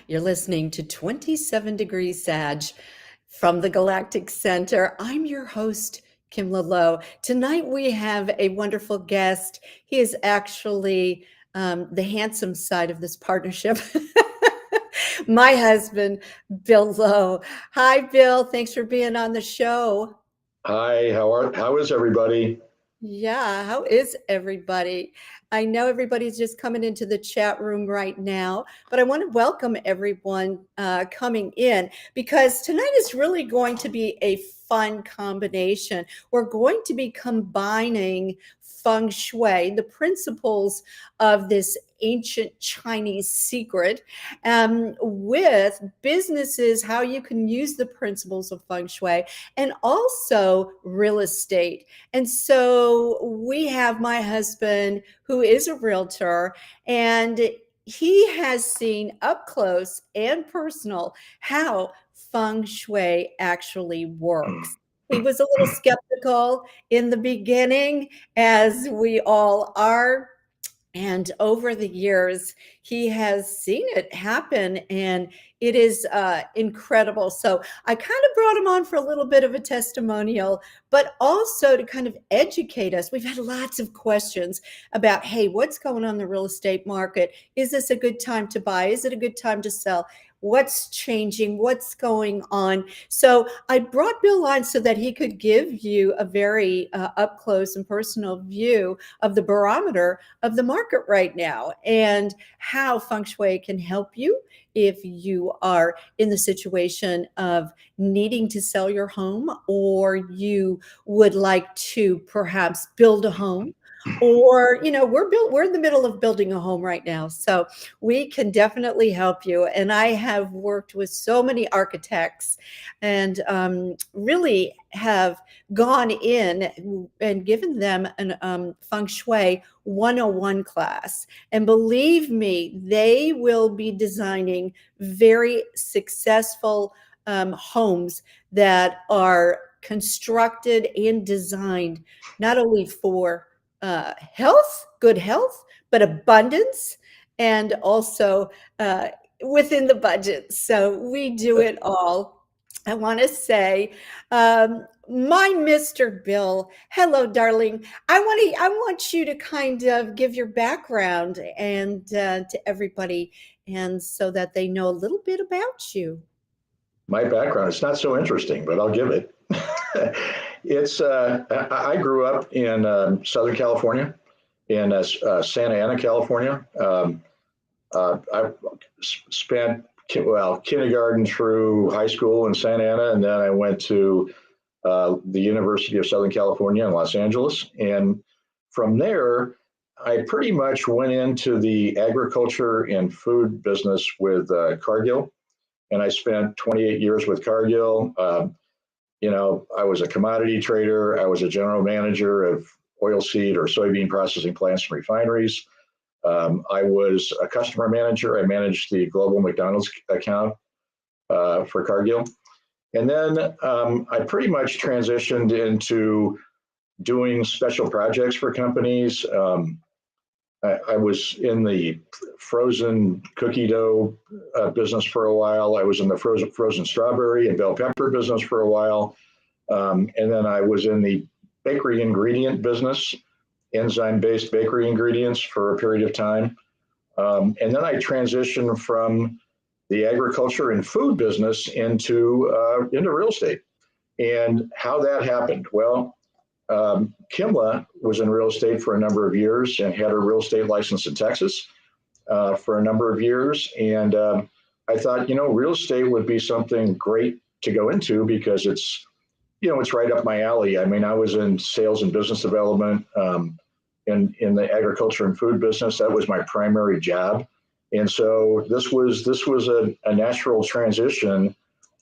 You're listening to 27 Degrees SAG from the Galactic Center. I'm your host, Kim Lowe. Tonight we have a wonderful guest. He is actually the handsome side of this partnership. My husband, Bill Lowe. Hi, Bill. Thanks for being on the show. Hi, how is everybody? Yeah, how is everybody? I know everybody's just coming into the chat room right now, but I want to welcome everyone coming in because tonight is really going to be a fun combination. We're going to be combining Feng Shui, the principles of this ancient Chinese secret, with businesses, how you can use the principles of Feng Shui, and also real estate. And so we have my husband, who is a realtor, and he has seen up close and personal how Feng Shui actually works. He was a little skeptical in the beginning, as we all are. And over the years, he has seen it happen, and it is incredible. So I kind of brought him on for a little bit of a testimonial, but also to kind of educate us. We've had lots of questions about, hey, what's going on in the real estate market? Is this a good time to buy? Is it a good time to sell? What's changing? What's going on? So I brought Bill on so that he could give you a very up close and personal view of the barometer of the market right now and how Feng Shui can help you if you are in the situation of needing to sell your home, or you would like to perhaps build a home, or we're in the middle of building a home right now, so we can definitely help you. And I have worked with so many architects and really have gone in and given them an Feng Shui 101 class. And believe me, they will be designing very successful homes that are constructed and designed not only for good health, but abundance, and also within the budget. So we do it all. I want to say, my Mr. Bill, hello, darling. I want you to kind of give your background and to everybody, and so that they know a little bit about you. My background is not so interesting, but I'll give it. I grew up in Southern California, in Santa Ana, California. I spent kindergarten through high school in Santa Ana, and then I went to the University of Southern California in Los Angeles. And from there, I pretty much went into the agriculture and food business with Cargill. And I spent 28 years with Cargill. I was a commodity trader. I was a general manager of oilseed or soybean processing plants and refineries. I was a customer manager. I managed the global McDonald's account for Cargill. And then I pretty much transitioned into doing special projects for companies. I was in the frozen cookie dough business for a while. I was in the frozen strawberry and bell pepper business for a while. And then I was in the bakery ingredient business, enzyme-based bakery ingredients, for a period of time. And then I transitioned from the agriculture and food business into real estate. And how that happened? Well, Kimla was in real estate for a number of years and had her real estate license in Texas for a number of years. And I thought, real estate would be something great to go into because it's right up my alley. I mean, I was in sales and business development in the agriculture and food business. That was my primary job. And so this was a natural transition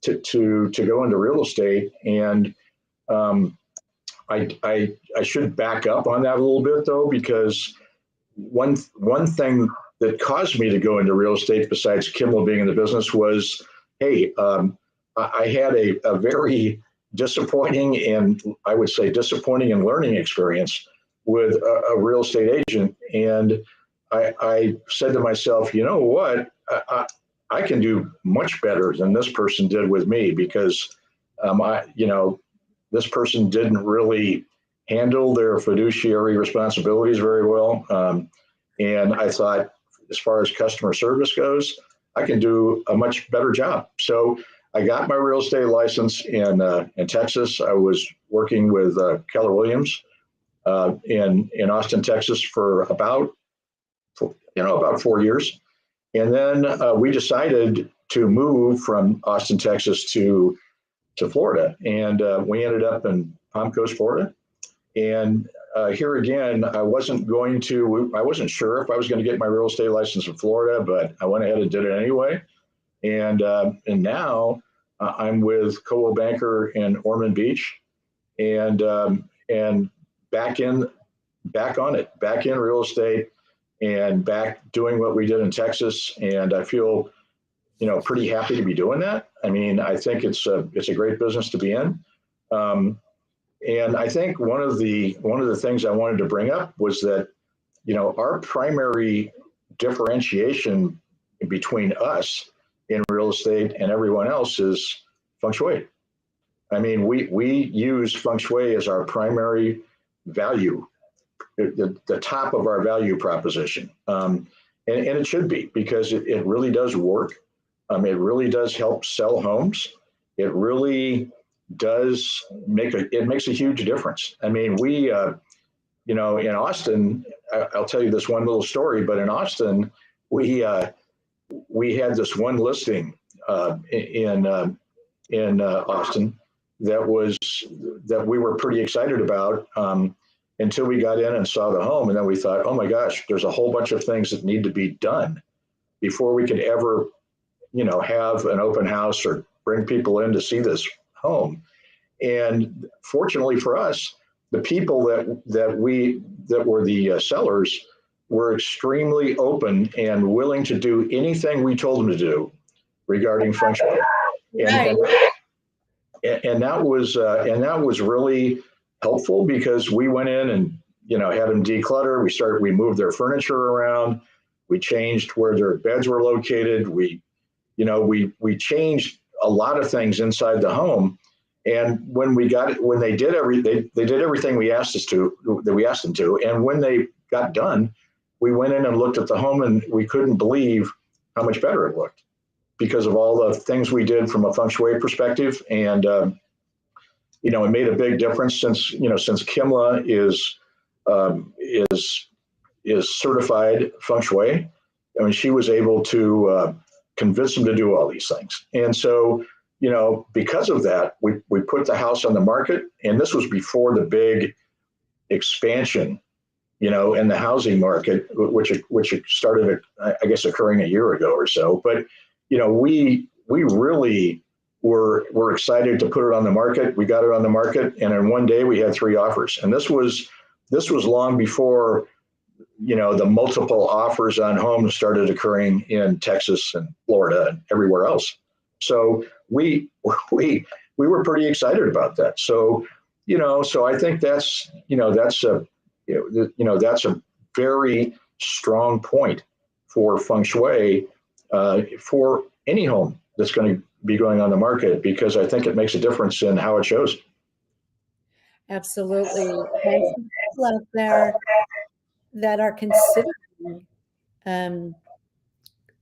to go into real estate. And I should back up on that a little bit, though, because one thing that caused me to go into real estate, besides Kimmel being in the business, was, hey, I had a very disappointing and I would say disappointing and learning experience with a real estate agent. And I said to myself, you know what? I can do much better than this person did with me because this person didn't really handle their fiduciary responsibilities very well. And I thought, as far as customer service goes, I can do a much better job. So I got my real estate license in Texas. I was working with Keller Williams in Austin, Texas, for about 4 years, and then we decided to move from Austin, Texas, to Florida, and we ended up in Palm Coast, Florida. And here again, I wasn't sure if I was going to get my real estate license in Florida, but I went ahead and did it anyway. And now I'm with Coldwell Banker in Ormond Beach, and back in real estate, and back doing what we did in Texas. And I feel, pretty happy to be doing that. I mean, I think it's a great business to be in. And I think one of the things I wanted to bring up was that, our primary differentiation between us in real estate and everyone else is Feng Shui. I mean, we use Feng Shui as our primary value, the top of our value proposition. And it should be, because it really does work. It really does help sell homes. It really does makes a huge difference. I mean, we, in Austin, I'll tell you this one little story, but in Austin, we had this one listing in Austin that we were pretty excited about until we got in and saw the home. And then we thought, oh my gosh, there's a whole bunch of things that need to be done before we could ever, have an open house or bring people in to see this home. And fortunately for us, the people that were the sellers were extremely open and willing to do anything we told them to do regarding Feng Shui. Right. And that was really helpful, because we went in and had them declutter. We moved their furniture around. We changed where their beds were located. We changed a lot of things inside the home. And when they did everything we asked them to. And when they got done, we went in and looked at the home, and we couldn't believe how much better it looked because of all the things we did from a Feng Shui perspective. And it made a big difference since Kimla is certified Feng Shui. I mean, she was able to convince them to do all these things. And so, because of that, we put the house on the market, and this was before the big expansion, in the housing market, which started, I guess, occurring a year ago or so. But, we really were excited to put it on the market. We got it on the market, and in one day we had 3 offers. And this was long before, the multiple offers on homes started occurring in Texas and Florida and everywhere else. So we were pretty excited about that. So, so I think that's a very strong point for Feng Shui for any home that's going to be going on the market, because I think it makes a difference in how it shows. Absolutely. There's some people out there that are considering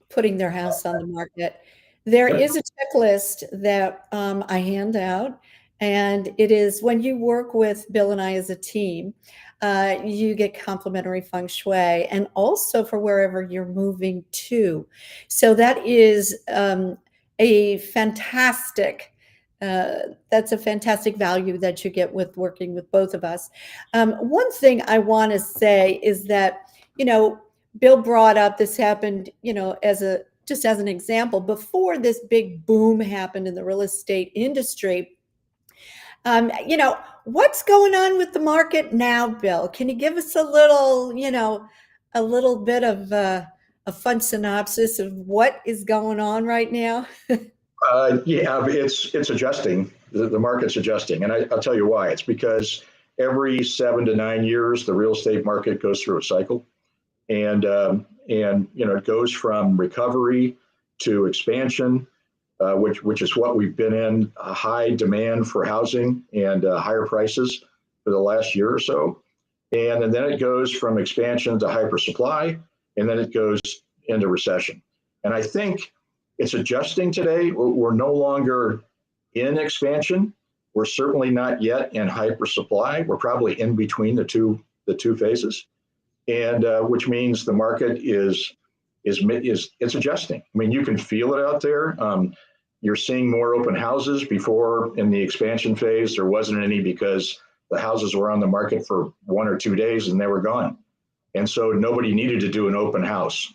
putting their house on the market. There is a checklist that I hand out, and it is, when you work with Bill and I as a team, you get complimentary Feng Shui, and also for wherever you're moving to. So that is a fantastic that's a fantastic value that you get with working with both of us. One thing I want to say is that, Bill brought up, this happened, just as an example, before this big boom happened in the real estate industry. What's going on with the market now, Bill? Can you give us a little bit of a fun synopsis of what is going on right now? Yeah, it's adjusting. The market's adjusting, and I'll tell you why. It's because every 7 to 9 years, the real estate market goes through a cycle, and it goes from recovery to expansion, which is what we've been in, a high demand for housing and higher prices for the last year or so. And then it goes from expansion to hyper supply, and then it goes into recession. And I think it's adjusting today. We're no longer in expansion. We're certainly not yet in hyper supply. We're probably in between the two phases, and which means the market is it's adjusting. I mean, you can feel it out there. You're seeing more open houses. Before, in the expansion phase, there wasn't any because the houses were on the market for 1 or 2 days and they were gone. And so nobody needed to do an open house.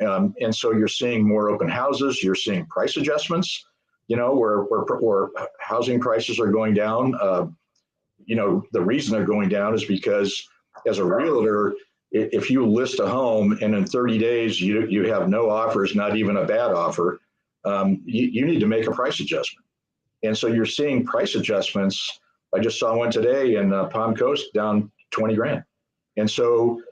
And so you're seeing more open houses. You're seeing price adjustments, where housing prices are going down. The reason they're going down is because as a realtor, if you list a home and in 30 days you have no offers, not even a bad offer, you need to make a price adjustment. And so you're seeing price adjustments. I just saw one today in Palm Coast down 20 grand. And so,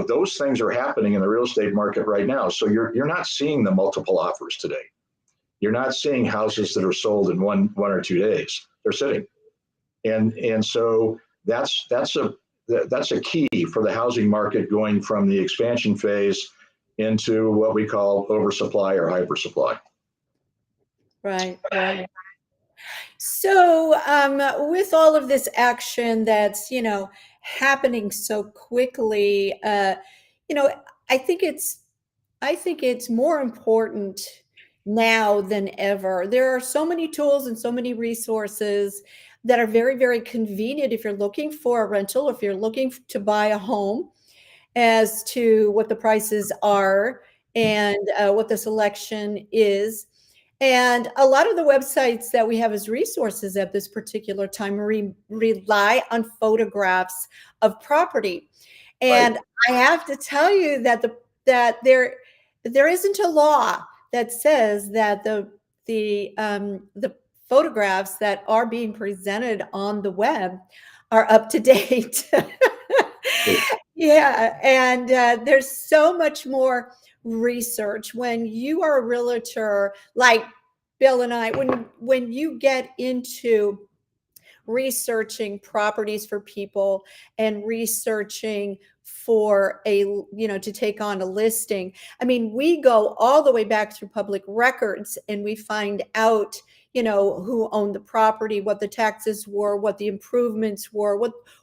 those things are happening in the real estate market right now. So you're not seeing the multiple offers today. You're not seeing houses that are sold in one or 2 days. They're sitting. And so that's a key for the housing market going from the expansion phase into what we call oversupply or hypersupply. Right. So, with all of this action that's, happening so quickly, I think it's more important now than ever. There are so many tools and so many resources that are very, very convenient if you're looking for a rental, if you're looking to buy a home, as to what the prices are and what the selection is. And a lot of the websites that we have as resources at this particular time rely on photographs of property. And Right. I have to tell you that there isn't a law that says that the photographs that are being presented on the web are up to date. Yeah, and there's so much more research when you are a realtor like Bill and I. When you get into researching properties for people and researching for to take on a listing. I mean, we go all the way back through public records and we find out, who owned the property, what the taxes were, what the improvements were,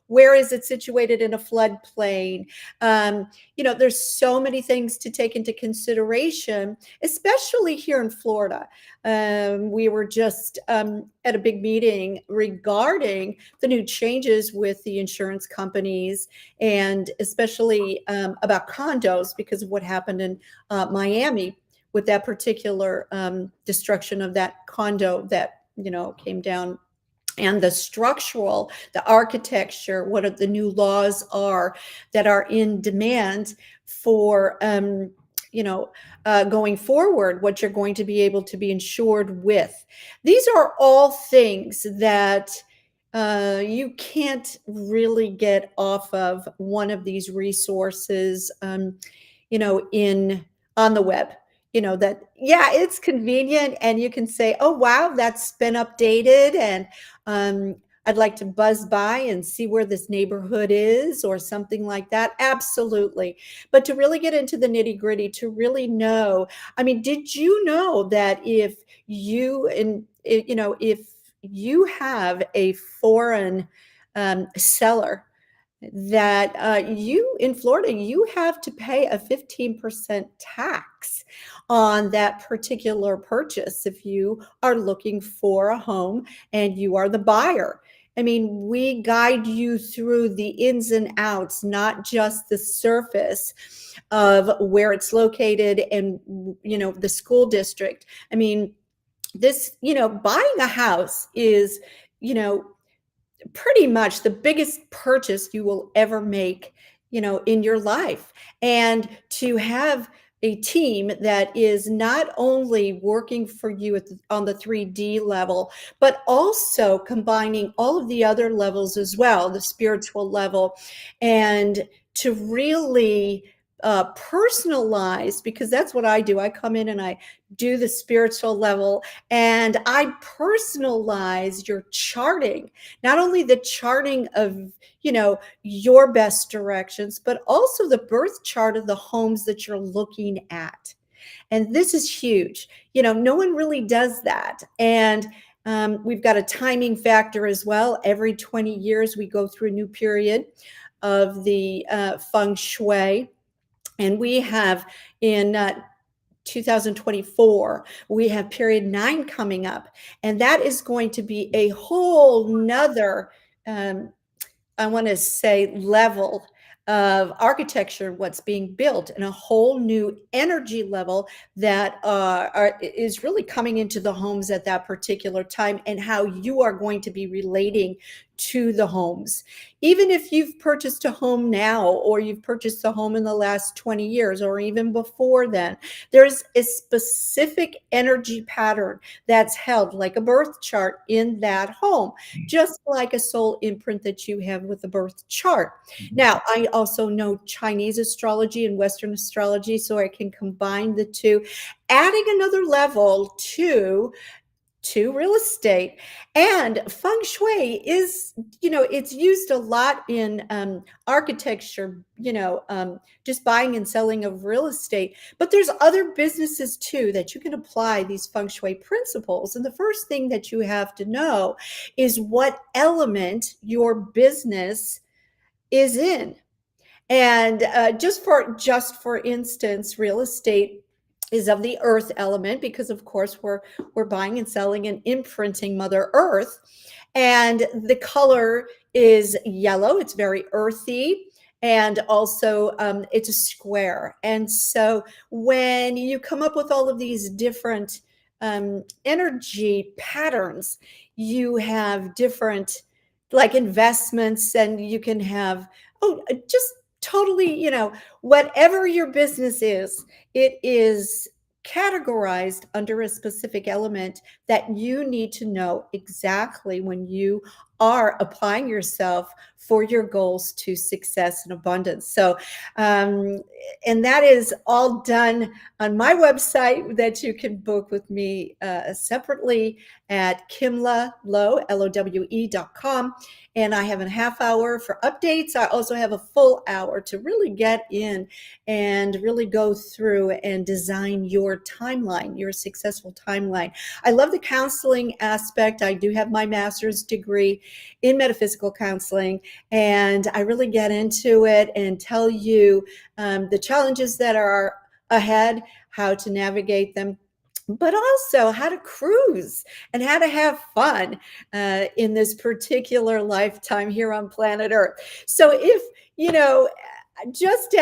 where is it situated in a floodplain. There's so many things to take into consideration, especially here in Florida. We were just at a big meeting regarding the new changes with the insurance companies, and especially about condos because of what happened in Miami with that particular destruction of that condo that came down, and the architecture, what are the new laws are that are in demand for going forward, what you're going to be able to be insured with. These are all things that you can't really get off of one of these resources, on the web. It's convenient, and you can say, oh wow, that's been updated, and I'd like to buzz by and see where this neighborhood is or something like that. Absolutely. But to really get into the nitty gritty, to really know, I mean, did you know that if you have a foreign seller, that you in Florida, you have to pay a 15% tax on that particular purchase if you are looking for a home and you are the buyer. I mean, we guide you through the ins and outs, not just the surface of where it's located and, the school district. I mean, buying a house is, pretty much the biggest purchase you will ever make, in your life. And to have a team that is not only working for you on the 3D level, but also combining all of the other levels as well, the spiritual level, and to really personalized, because that's what I do. I come in and I do the spiritual level, and I personalize your charting, not only the charting of, your best directions, but also the birth chart of the homes that you're looking at. And this is huge. No one really does that. And we've got a timing factor as well. Every 20 years, we go through a new period of the Feng Shui. And we have in 2024, we have period 9 coming up. And that is going to be a whole nother, I want to say, level of architecture, what's being built, and a whole new energy level that is really coming into the homes at that particular time, and how you are going to be relating to the homes. Even if you've purchased a home now, or you've purchased a home in the last 20 years, or even before then, there's a specific energy pattern that's held like a birth chart in that home, just like a soul imprint that you have with the birth chart. Now, I also know Chinese astrology and Western astrology, so I can combine the two, adding another level to real estate. And feng shui is, it's used a lot in architecture, just buying and selling of real estate. But there's other businesses too that you can apply these feng shui principles. And the first thing that you have to know is what element your business is in. And just for instance, real estate is of the earth element, because of course we're buying and selling and imprinting Mother Earth. And the color is yellow. It's very earthy. And also it's a square. And so when you come up with all of these different energy patterns, you have different, like, investments, and you can have, just totally, whatever your business is, it is categorized under a specific element that you need to know exactly when you are applying yourself for your goals to success and abundance. So, and that is all done on my website that you can book with me separately at Lowe, LOWE.com. And I have a half hour for updates. I also have a full hour to really get in and really go through and design your timeline, your successful timeline. I love the counseling aspect. I do have my master's degree in metaphysical counseling, and I really get into it and tell you the challenges that are ahead, how to navigate them, but also how to cruise and how to have fun in this particular lifetime here on planet Earth. So if, just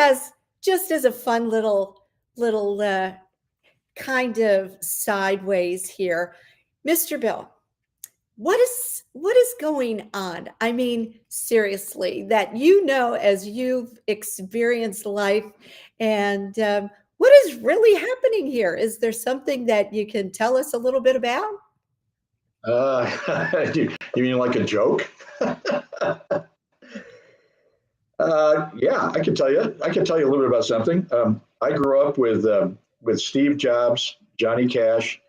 as a fun little kind of sideways here, Mr. Bill, what is going on? I mean, seriously, that as you've experienced life, and what is really happening here? Is there something that you can tell us a little bit about? You mean like a joke? Yeah, I can tell you. I can tell you a little bit about something. I grew up with Steve Jobs, Johnny Cash,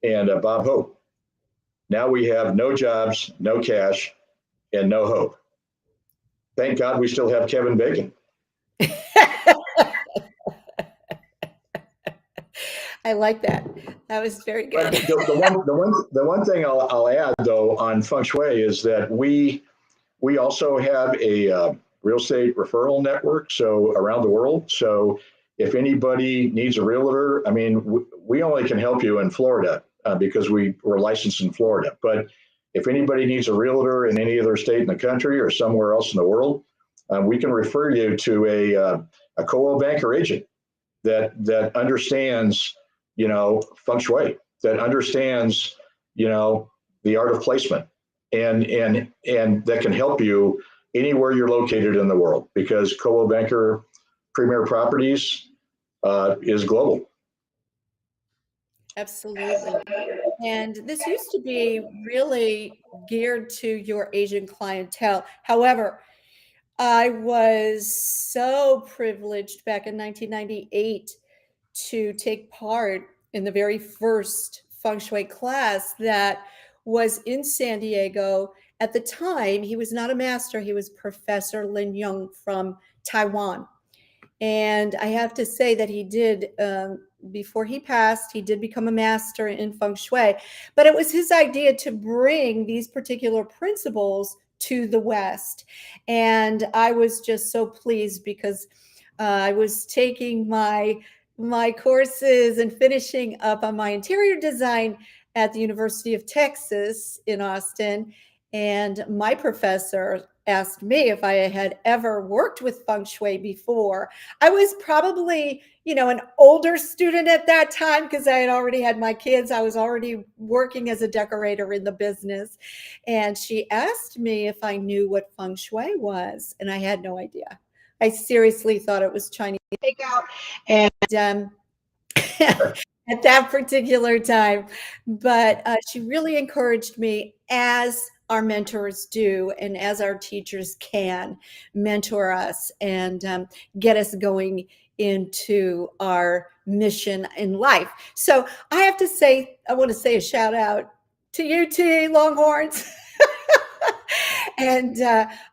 and Bob Hope. Now we have no jobs, no cash, and no hope. Thank God we still have Kevin Bacon. I like that. That was very good. The one thing I'll add though on feng shui is that we also have a real estate referral network, so around the world. So if anybody needs a realtor, I mean, we only can help you in Florida because we're licensed in Florida. But if anybody needs a realtor in any other state in the country or somewhere else in the world, we can refer you to a Coldwell Banker agent that understands, feng shui, that understands, the art of placement, and that can help you anywhere you're located in the world, because Coldwell Banker Premier Properties is global. Absolutely. And this used to be really geared to your Asian clientele. However, I was so privileged back in 1998 to take part in the very first Feng Shui class that was in San Diego. At the time, he was not a master, he was Professor Lin Yong from Taiwan. And I have to say that he did, before he passed, he did become a master in Feng Shui. But it was his idea to bring these particular principles to the West. And I was just so pleased because I was taking my courses and finishing up on my interior design at the University of Texas in Austin. And my professor asked me if I had ever worked with Feng Shui before. I was probably, an older student at that time because I had already had my kids. I was already working as a decorator in the business. And she asked me if I knew what Feng Shui was, and I had no idea. I seriously thought it was Chinese takeout. And at that particular time. But she really encouraged me, as our mentors do, and as our teachers can mentor us and get us going into our mission in life. So I have to say, I want to say a shout out to UT Longhorns. And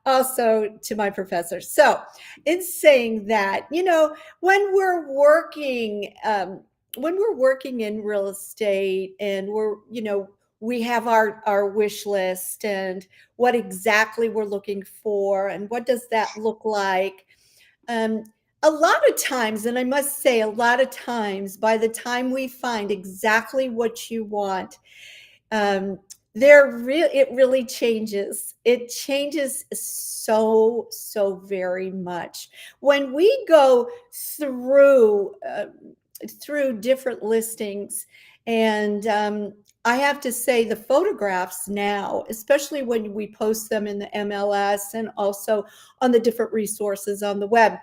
also to my professor. So, in saying that, when we're working, in real estate, and we have our wish list and what exactly we're looking for and what does that look like. Um, a lot of times, and I must say, a lot of times, by the time we find exactly what you want, um, it really changes. It changes so very much when we go through different listings. And I have to say, the photographs now, especially when we post them in the MLS and also on the different resources on the web,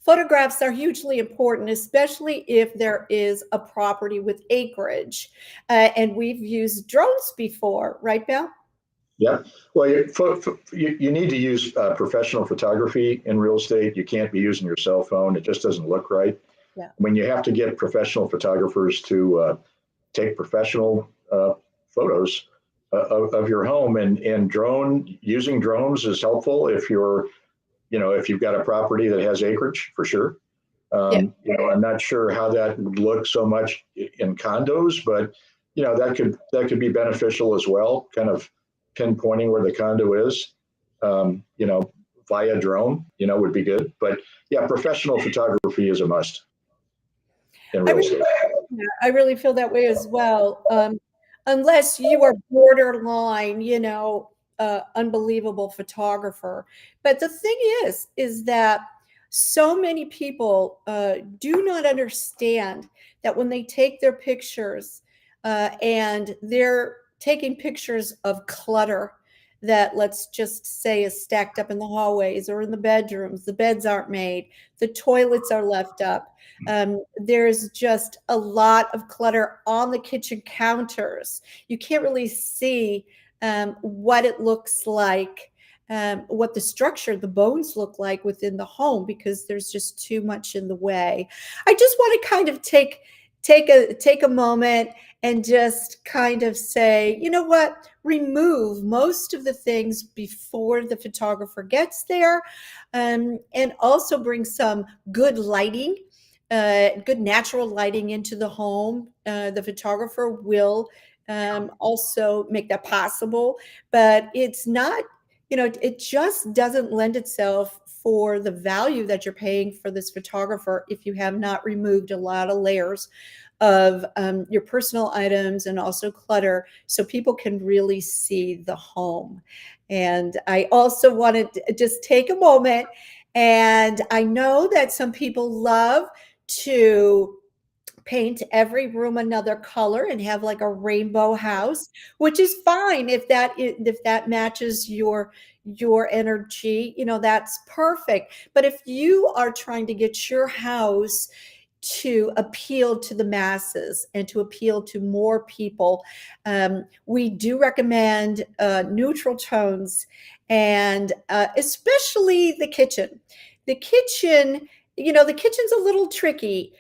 photographs are hugely important, especially if there is a property with acreage. And we've used drones before, right, Bill? Yeah. Well, you need to use professional photography in real estate. You can't be using your cell phone. It just doesn't look right. Yeah. When you have to get professional photographers to take professional photos of your home, and using drones is helpful if if you've got a property that has acreage, for sure. Yeah. I'm not sure how that would look so much in condos, but that could be beneficial as well. Kind of pinpointing where the condo is, via drone, would be good. But yeah, professional photography is a must in I real estate. I really feel that way as well. Unless you are borderline, unbelievable photographer. But the thing is that so many people do not understand that when they take their pictures, and they're taking pictures of clutter that, let's just say, is stacked up in the hallways or in the bedrooms. The beds aren't made, the toilets are left up. There's just a lot of clutter on the kitchen counters. You can't really see what it looks like, what the structure, the bones look like within the home, because there's just too much in the way. I just want to kind of take a moment and just kind of say, you know what, remove most of the things before the photographer gets there, and also bring some good lighting, good natural lighting into the home. The photographer will also make that possible, but it's not, it just doesn't lend itself for the value that you're paying for this photographer if you have not removed a lot of layers of your personal items and also clutter, so people can really see the home. And I also wanted to just take a moment, and I know that some people love to paint every room another color and have like a rainbow house, which is fine if that matches your energy, that's perfect. But if you are trying to get your house to appeal to the masses and to appeal to more people. We do recommend neutral tones, and especially the kitchen. The kitchen, the kitchen's a little tricky.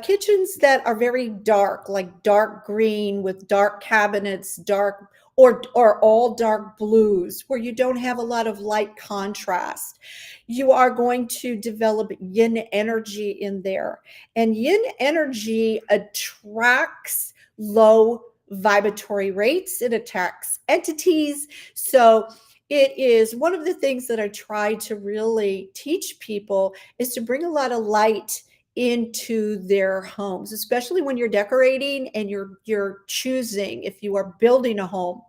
Kitchens that are very dark, like dark green with dark cabinets, dark or all dark blues, where you don't have a lot of light contrast, you are going to develop yin energy in there. And yin energy attracts low vibratory rates, it attracts entities. So it is one of the things that I try to really teach people is to bring a lot of light into their homes, especially when you're decorating and you're choosing if you are building a home.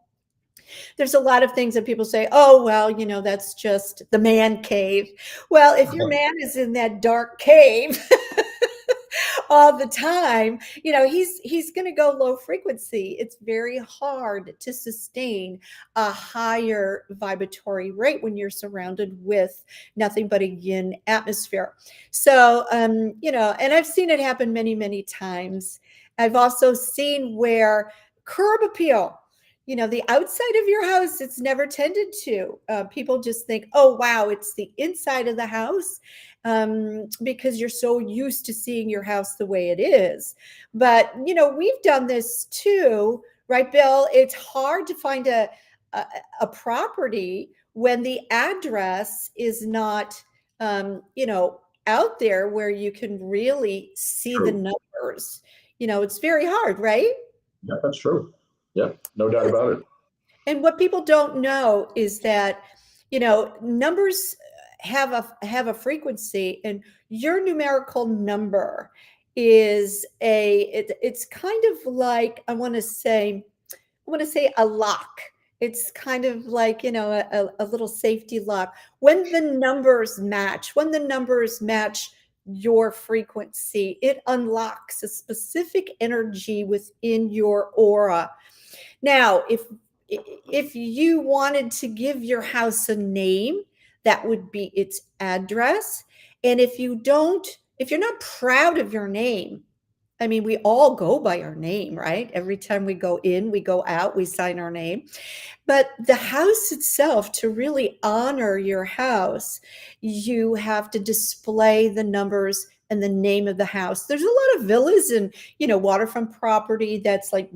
There's a lot of things that people say, oh, well, that's just the man cave. Well, if your man is in that dark cave all the time, he's going to go low frequency. It's very hard to sustain a higher vibratory rate when you're surrounded with nothing but a yin atmosphere. So, and I've seen it happen many, many times. I've also seen where curb appeal, the outside of your house, it's never tended to. People just think, oh, wow, it's the inside of the house, because you're so used to seeing your house the way it is. But, we've done this too, right, Bill? It's hard to find a property when the address is not, out there where you can really see the True. numbers. It's very hard, right? Yeah, that's true. Yeah, no doubt about it. And what people don't know is that, numbers have a frequency, and your numerical number is it's kind of like, I want to say a lock. It's kind of like, a little safety lock. When the numbers match your frequency, it unlocks a specific energy within your aura. Now, if you wanted to give your house a name, that would be its address. And if you're not proud of your name, I mean, we all go by our name, right? Every time we go in, we go out, we sign our name. But the house itself, to really honor your house, you have to display the numbers and the name of the house. There's a lot of villas and, waterfront property that's like,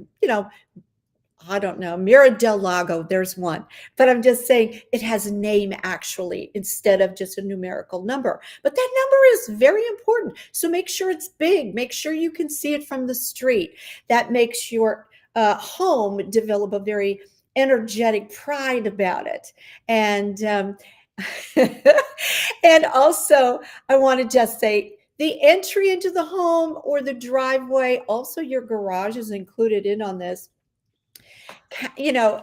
I don't know, Mira del Lago, there's one. But I'm just saying it has a name actually instead of just a numerical number. But that number is very important. So make sure it's big. Make sure you can see it from the street. That makes your home develop a very energetic pride about it. And and also, I want to just say the entry into the home or the driveway, also your garage is included in on this. you know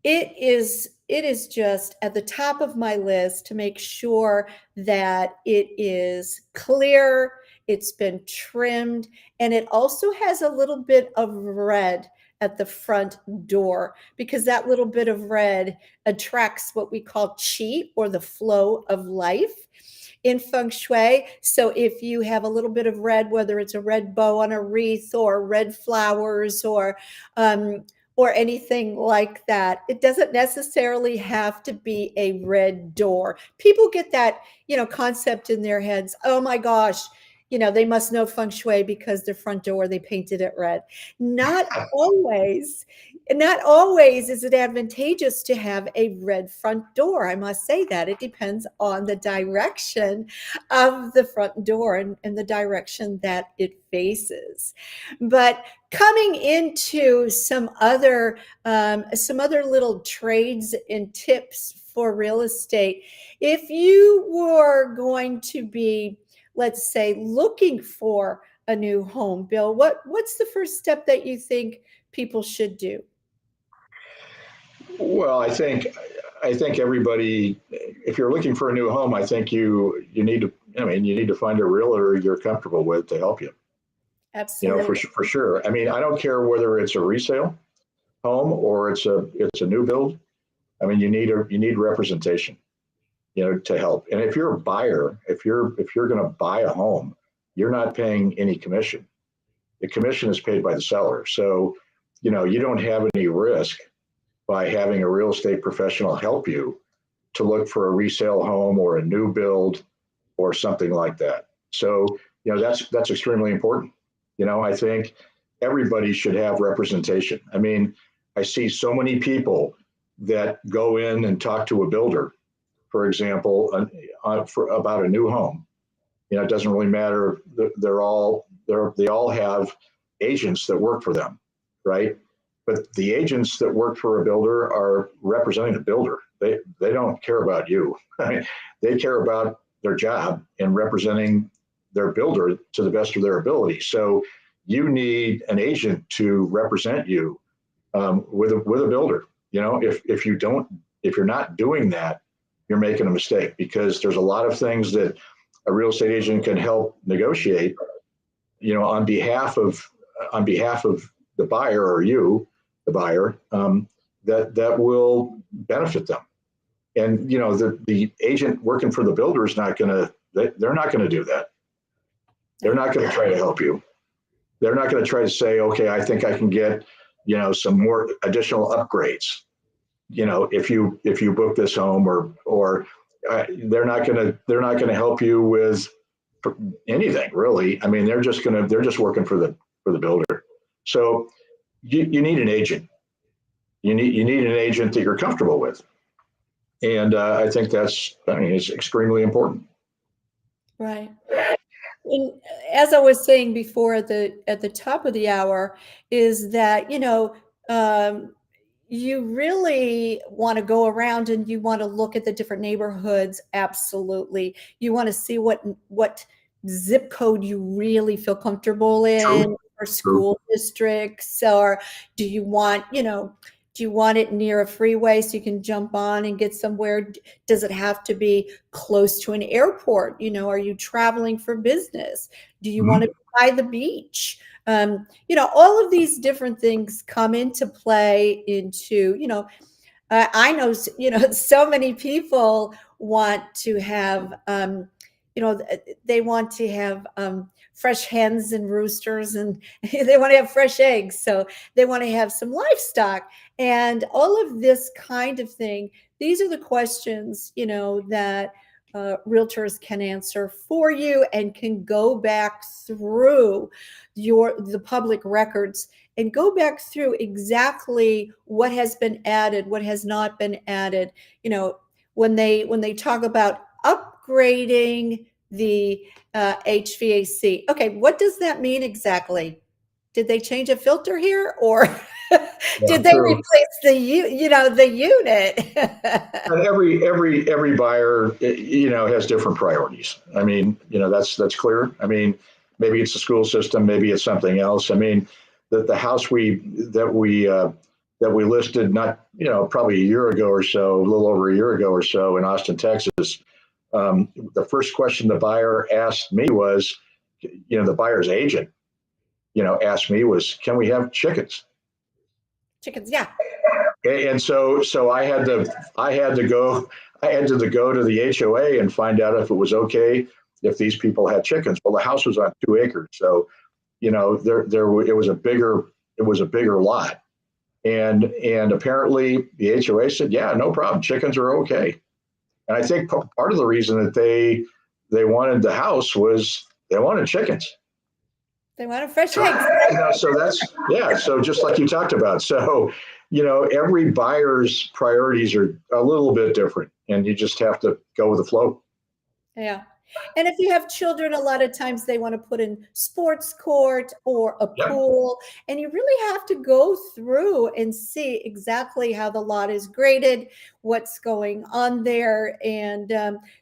it is just at the top of my list to make sure that it is clear, it's been trimmed, and it also has a little bit of red at the front door, because that little bit of red attracts what we call qi, or the flow of life in feng shui. So if you have a little bit of red, whether it's a red bow on a wreath or red flowers or anything like that, it doesn't necessarily have to be a red door. People get that, concept in their heads. Oh my gosh, they must know feng shui because their front door, they painted it red. Not always. Not always is it advantageous to have a red front door. I must say that it depends on the direction of the front door and the direction that it faces. But coming into some other little trades and tips for real estate, if you were going to be, let's say, looking for a new home, Bill, what's the first step that you think people should do? Well, I think everybody, if you're looking for a new home, I think you need to. I mean, you need to find a realtor you're comfortable with to help you. Absolutely. For sure. I mean, I don't care whether it's a resale home or it's a new build. I mean, you need representation, to help. And if you're a buyer, if you're going to buy a home, you're not paying any commission. The commission is paid by the seller. So, you don't have any risk by having a real estate professional help you to look for a resale home or a new build or something like that. So, that's extremely important. I think everybody should have representation. I mean, I see so many people that go in and talk to a builder, for example, about a new home. It doesn't really matter. They all have agents that work for them, right? But the agents that work for a builder are representing the builder. They don't care about you. They care about their job and representing their builder to the best of their ability. So you need an agent to represent you with a builder. If you're not doing that, you're making a mistake, because there's a lot of things that a real estate agent can help negotiate, on behalf of the buyer, or you, the buyer, that will benefit them. And the agent working for the builder is not going to. They're not going to do that. They're not going to try to help you. They're not going to try to say, okay, I think I can get some more additional upgrades. If you book this home, or they're not going to help you with anything, really. I mean, they're just working for the builder. So you need an agent. You need an agent that you're comfortable with, and I think it's extremely important. Right. And as I was saying before at the top of the hour, is that you really want to go around and you want to look at the different neighborhoods. Absolutely, you want to see what zip code you really feel comfortable in, True. or school districts, or do you want it near a freeway so you can jump on and get somewhere? Does it have to be close to an airport? Are you traveling for business? Do you want to be by the beach? All of these different things come into play into, I know, so many people want to have, they want to have fresh hens and roosters, and they want to have fresh eggs. So they want to have some livestock and all of this kind of thing. These are the questions, that realtors can answer for you, and can go back through the public records and go back through exactly what has been added, what has not been added. When they talk about upgrading the HVAC, okay, what does that mean exactly? Did they change a filter here, or did they True. replace the unit? And every buyer, has different priorities. I mean, that's clear. I mean, maybe it's the school system, maybe it's something else. I mean, the house that we listed, not probably a year ago or so, a little over a year ago or so, in Austin, Texas. The first question the buyer asked me was, the buyer's agent, asked me was, can we have chickens? Chickens, yeah. And so I had to go to the HOA and find out if it was okay if these people had chickens. Well, the house was on 2 acres, so it was a bigger lot, and apparently the HOA said, yeah, no problem, chickens are okay. And I think part of the reason that they wanted the house was they wanted chickens. They want a fresh eggs. So so just like you talked about. So, every buyer's priorities are a little bit different, and you just have to go with the flow. Yeah. And if you have children, a lot of times they want to put in sports court or a Yep. pool, and you really have to go through and see exactly how the lot is graded, what's going on there. And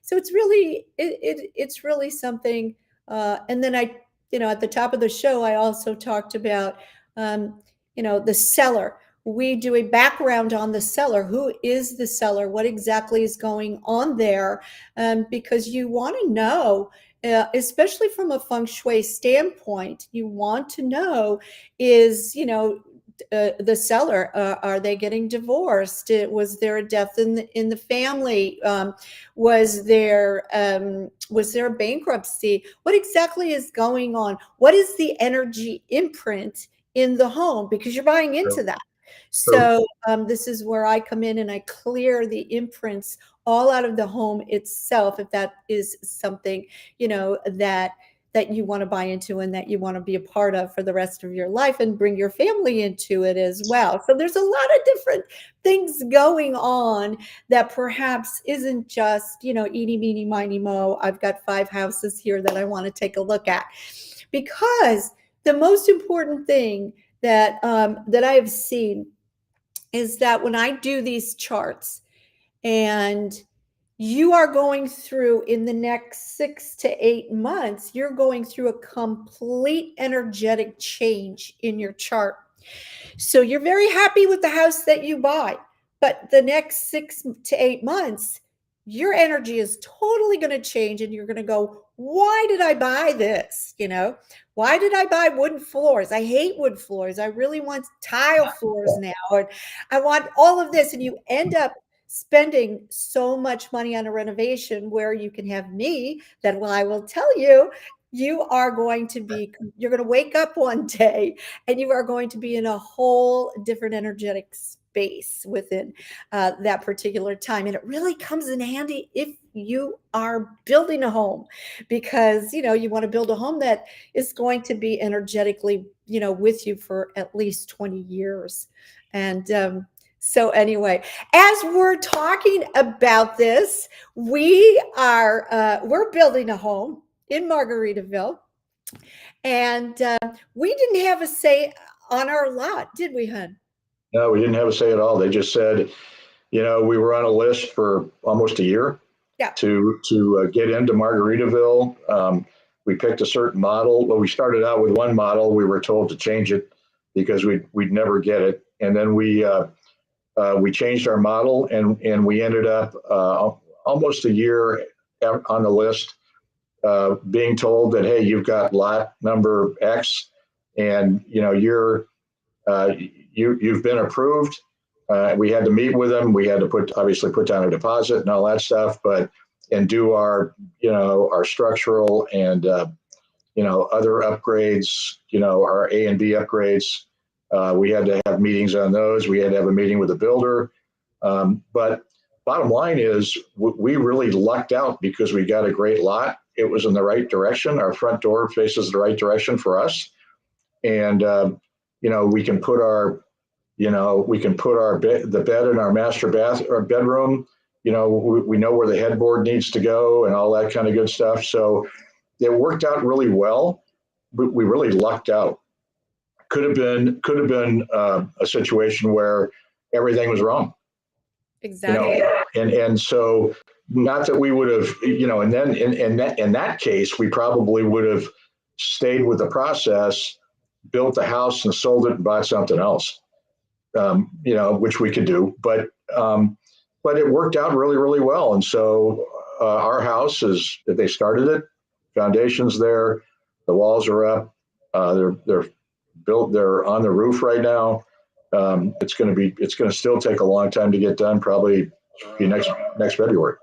so it's really, it's really something. And then at the top of the show, I also talked about, the seller. We do a background on the seller. Who is the seller? What exactly is going on there? Because you want to know, especially from a feng shui standpoint, you want to know, is, the seller, are they getting divorced? Was there a death in the family? Was there a bankruptcy? What exactly is going on? What is the energy imprint in the home? Because you're buying into that. So this is where I come in and I clear the imprints all out of the home itself, if that is something, that you want to buy into and that you want to be a part of for the rest of your life, and bring your family into it as well. So there's a lot of different things going on that perhaps isn't just, eeny, meeny, miny, mo. I've got 5 houses here that I want to take a look at. Because the most important thing that I have seen is that when I do these charts, and you are going through, in the next 6 to 8 months, you're going through a complete energetic change in your chart. So you're very happy with the house that you buy, but the next 6 to 8 months, your energy is totally going to change, and you're going to go, why did I buy this? Why did I buy wooden floors? I hate wood floors. I really want tile floors now. And I want all of this. And you end up spending so much money on a renovation, where you can have me, that I will tell you, you're going to wake up one day and you are going to be in a whole different energetic space within that particular time. And it really comes in handy if you are building a home, because, you want to build a home that is going to be energetically, with you for at least 20 years. And so anyway, as we're talking about this, we're building a home in Margaritaville, and we didn't have a say on our lot, did we, hun? No, we didn't have a say at all. They just said, we were on a list for almost a year. Yeah. To get into Margaritaville. We picked a certain model. Well, we started out with one model. We were told to change it because we'd never get it, and then we changed our model, and we ended up almost a year on the list, being told that, hey, you've got lot number X, and you've been approved. We had to meet with them. We had to obviously put down a deposit and all that stuff, and do our structural and other upgrades, our A and B upgrades. We had to have meetings on those. We had to have a meeting with the builder. But bottom line is, we really lucked out because we got a great lot. It was in the right direction. Our front door faces the right direction for us, and we can put the bed in our master bath or bedroom. We know where the headboard needs to go and all that kind of good stuff. So it worked out really well. But we really lucked out. Could have been a situation where everything was wrong. Exactly. And so, not that we would have, and then in that case, we probably would have stayed with the process, built the house and sold it and bought something else, which we could do. But it worked out really, really well. And so our house they started it, foundation's there, the walls are up, they're built, they're on the roof right now. It's going to still take a long time to get done, probably be next February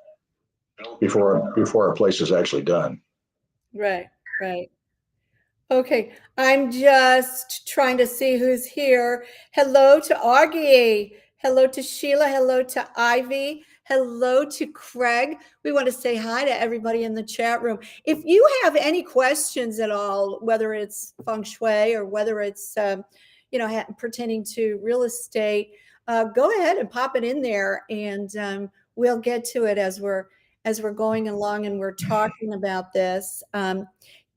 before our place is actually done. Right. Okay, I'm just trying to see who's here. Hello to Augie. Hello to Sheila. Hello to Ivy. Hello to Craig. We want to say hi to everybody in the chat room. If you have any questions at all, whether it's Feng Shui or whether it's pertaining to real estate, go ahead and pop it in there, and we'll get to it as we're going along and we're talking about this.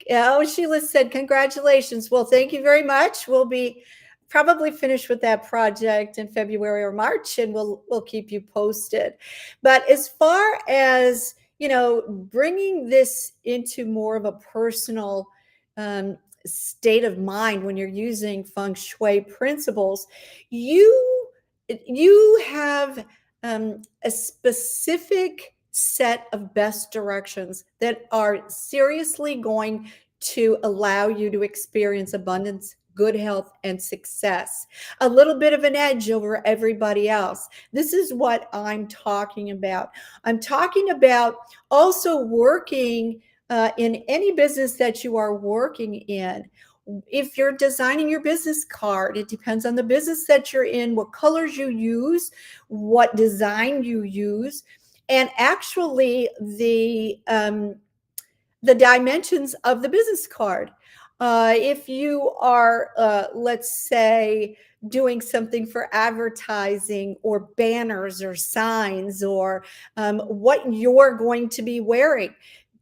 Sheila said, congratulations. Well, thank you very much. We'll be probably finished with that project in February or March, and we'll keep you posted. But as far as, bringing this into more of a personal state of mind when you're using Feng Shui principles, you have a specific set of best directions that are seriously going to allow you to experience abundance good health and success, a little bit of an edge over everybody else. This is what I'm talking about. I'm talking about also working in any business that you are working in. If you're designing your business card, it depends on the business that you're in, what colors you use, what design you use, and actually the dimensions of the business card. If you are, let's say, doing something for advertising or banners or signs or what you're going to be wearing,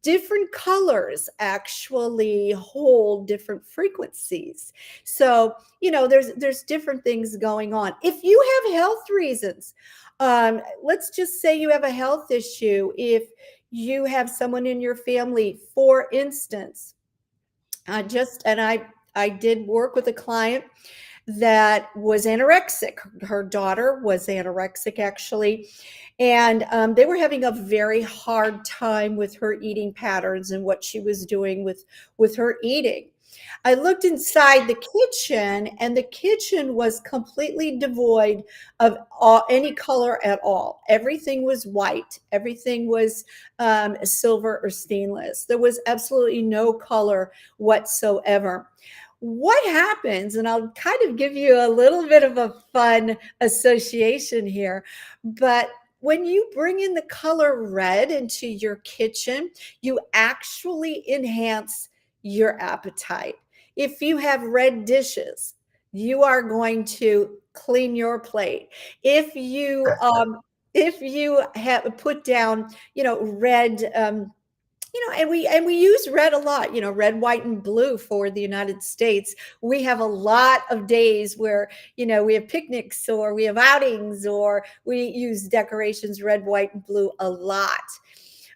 different colors actually hold different frequencies. So, there's different things going on. If you have health reasons, let's just say you have a health issue. If you have someone in your family, for instance, I did work with a client that was anorexic. Her daughter was anorexic, actually, and they were having a very hard time with her eating patterns and what she was doing with her eating. I looked inside the kitchen, and the kitchen was completely devoid of any color at all. Everything was white. Everything was silver or stainless. There was absolutely no color whatsoever. What happens, and I'll kind of give you a little bit of a fun association here, but when you bring in the color red into your kitchen, you actually enhance your appetite. If you have red dishes, you are going to clean your plate. If you have put down, red, and we use red a lot, red, white, and blue for the United States. We have a lot of days where, we have picnics or we have outings or we use decorations red, white, and blue a lot.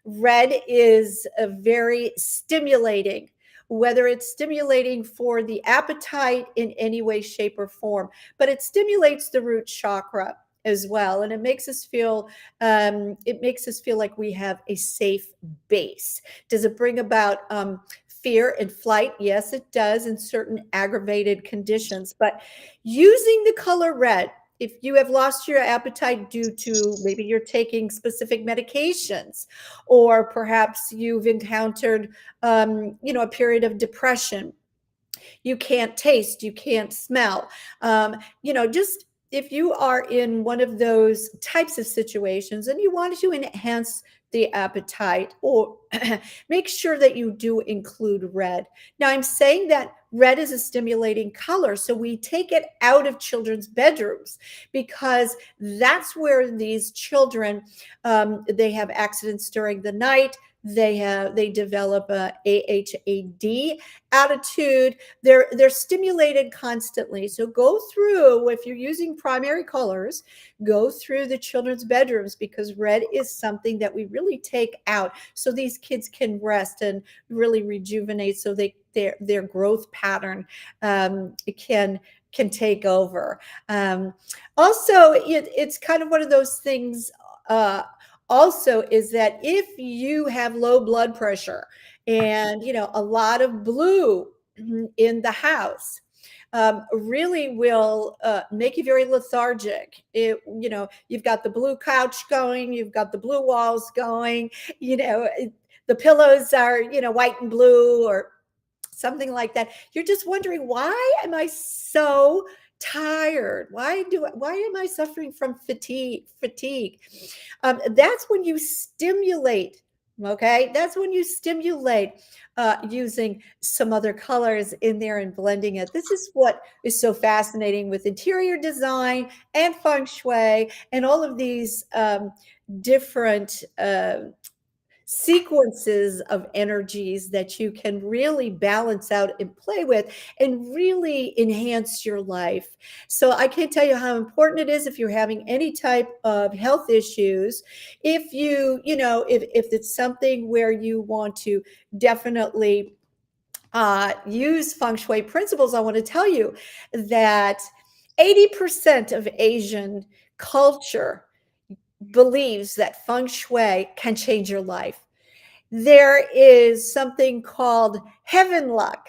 Red is a very stimulating, whether it's stimulating for the appetite in any way, shape, or form, but it stimulates the root chakra as well, and it makes us feel like we have a safe base. Does it bring about fear and flight? Yes, it does in certain aggravated conditions. But using the color red, if you have lost your appetite due to maybe you're taking specific medications, or perhaps you've encountered, a period of depression, you can't taste, you can't smell, just if you are in one of those types of situations and you want to enhance the appetite, or make sure that you do include red. Now, I'm saying that red is a stimulating color, so we take it out of children's bedrooms because that's where these children, they have accidents during the night. They develop a AHAD attitude. They're stimulated constantly. So go through, if you're using primary colors, go through the children's bedrooms, because red is something that we really take out so these kids can rest and really rejuvenate, so their growth pattern can take over. Also, it's kind of one of those things. Also, is that if you have low blood pressure and a lot of blue in the house, really will make you very lethargic. You've got the blue couch going, you've got the blue walls going, the pillows are white and blue or something like that. You're just wondering, why am I so tired? Why am I suffering from fatigue? That's when you stimulate. Okay, that's when you stimulate using some other colors in there and blending it. This is what is so fascinating with interior design and feng shui and all of these different sequences of energies that you can really balance out and play with and really enhance your life. So I can't tell you how important it is if you're having any type of health issues. If if it's something where you want to definitely use feng shui principles, I want to tell you that 80% of Asian culture believes that feng shui can change your life. There is something called heaven luck.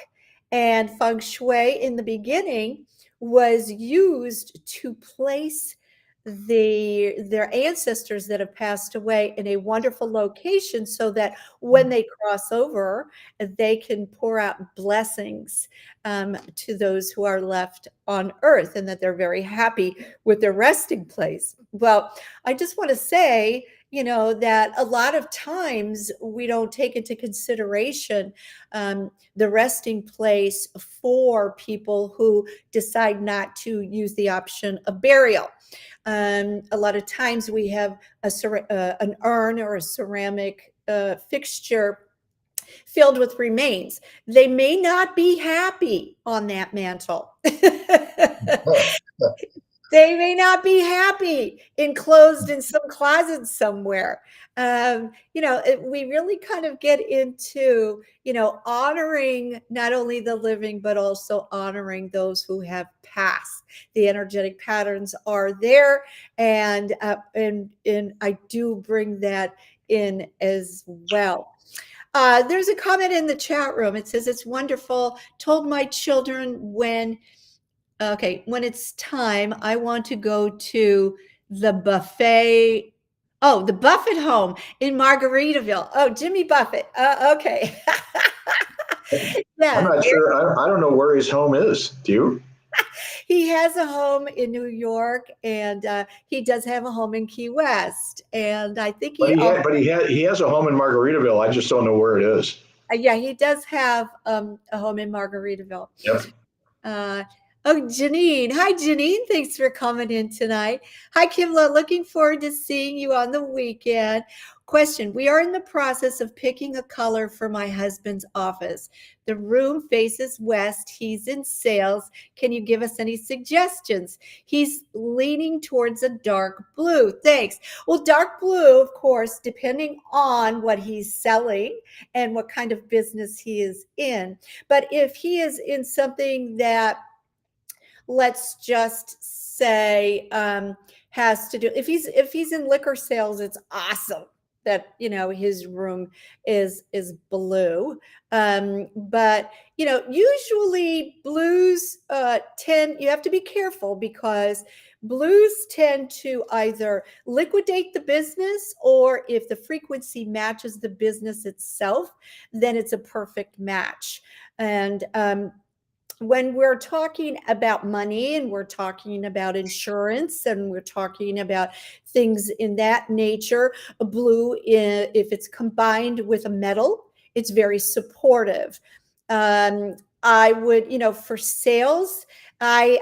And Feng Shui in the beginning was used to place their ancestors that have passed away in a wonderful location so that when they cross over, they can pour out blessings to those who are left on earth and that they're very happy with their resting place. Well, I just want to say, that a lot of times we don't take into consideration the resting place for people who decide not to use the option of burial. A lot of times we have an urn or a ceramic fixture filled with remains. They may not be happy on that mantle. They may not be happy enclosed in some closet somewhere. We really kind of get into, honoring not only the living, but also honoring those who have passed. The energetic patterns are there. And I do bring that in as well. There's a comment in the chat room. It says, it's wonderful. Told my children when it's time, I want to go to the buffet. Oh, the Buffett home in Margaritaville. Oh, Jimmy Buffett. Okay. I'm Yeah, not sure. I don't know where his home is. Do you? he has a home in New York, and he does have a home in Key West. And I think But he also, he has a home in Margaritaville. I just don't know where it is. yeah, he does have a home in Margaritaville. Yep. Uh, oh, Janine. Hi, Janine. Thanks for coming in tonight. Hi, Kimla. Looking forward to seeing you on the weekend. Question. We are in the process of picking a color for my husband's office. The room faces west. He's in sales. Can you give us any suggestions? He's leaning towards a dark blue. Thanks. Well, dark blue, of course, depending on what he's selling and what kind of business he is in. But if he is in something that, let's just say, has to do, if he's in liquor sales, it's awesome that his room is blue. But usually blues tend, you have to be careful because blues tend to either liquidate the business, or if the frequency matches the business itself, then it's a perfect match. And when we're talking about money and we're talking about insurance and we're talking about things in that nature, a blue, if it's combined with a metal, it's very supportive. I would, for sales, I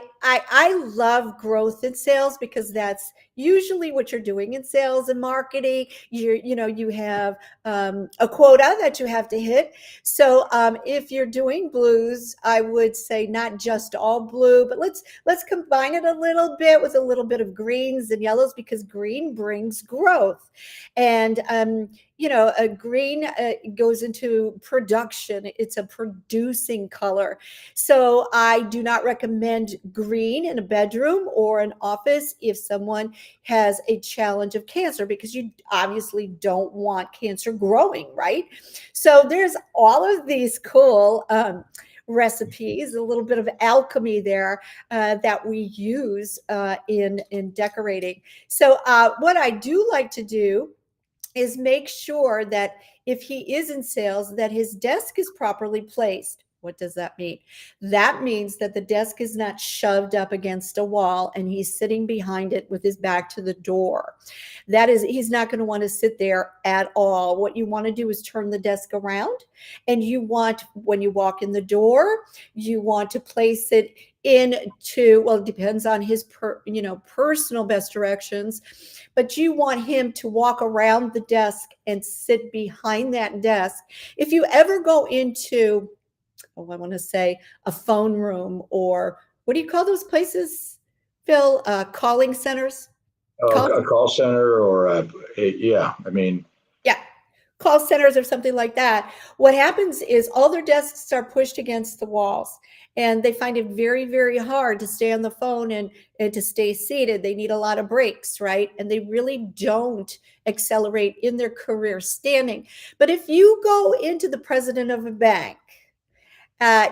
love growth in sales because that's usually what you're doing in sales and marketing. You have a quota that you have to hit. So if you're doing blues, I would say not just all blue, but let's combine it a little bit with a little bit of greens and yellows, because green brings growth. And a green goes into production. It's a producing color. So I do not recommend green in a bedroom or an office if someone has a challenge of cancer, because you obviously don't want cancer growing, right? So there's all of these cool recipes, a little bit of alchemy there that we use in decorating. So what I do like to do is make sure that if he is in sales, that his desk is properly placed. What does that mean? That means that the desk is not shoved up against a wall and he's sitting behind it with his back to the door. That is, he's not going to want to sit there at all. What you want to do is turn the desk around, and you want, when you walk in the door, you want to place it into, well, it depends on his personal best directions, but you want him to walk around the desk and sit behind that desk. If you ever go into, I want to say, a phone room, or what do you call those places, Phil? Calling centers? A call center or yeah. I mean, Yeah, call centers or something like that. What happens is all their desks are pushed against the walls, and they find it very, very hard to stay on the phone and to stay seated. They need a lot of breaks, right? And they really don't accelerate in their career standing. But if you go into the president of a bank,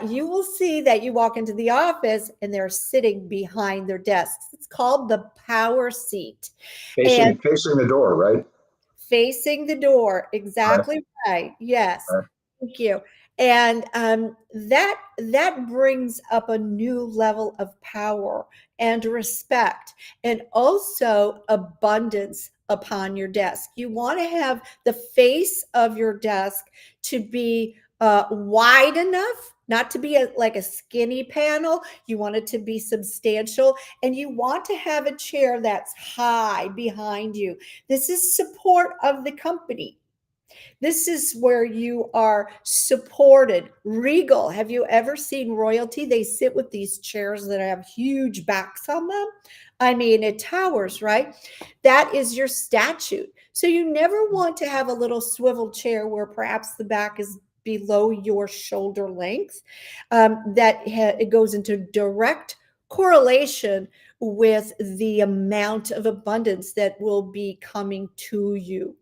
you will see that you walk into the office and they're sitting behind their desks. It's called the power seat. And Facing the door, right? facing the door, Right. exactly right. Yes, Right. thank you. And that brings up a new level of power and respect, and also abundance upon your desk. You want to have the face of your desk to be wide enough, not to be like a skinny panel. You want it to be substantial, and you want to have a chair that's high behind you. This is support of the company. This is where you are supported. Regal. Have you ever seen royalty? They sit with these chairs that have huge backs on them. I mean, it towers, right? That is your statute. So you never want to have a little swivel chair where perhaps the back is below your shoulder length. It goes into direct correlation with the amount of abundance that will be coming to you.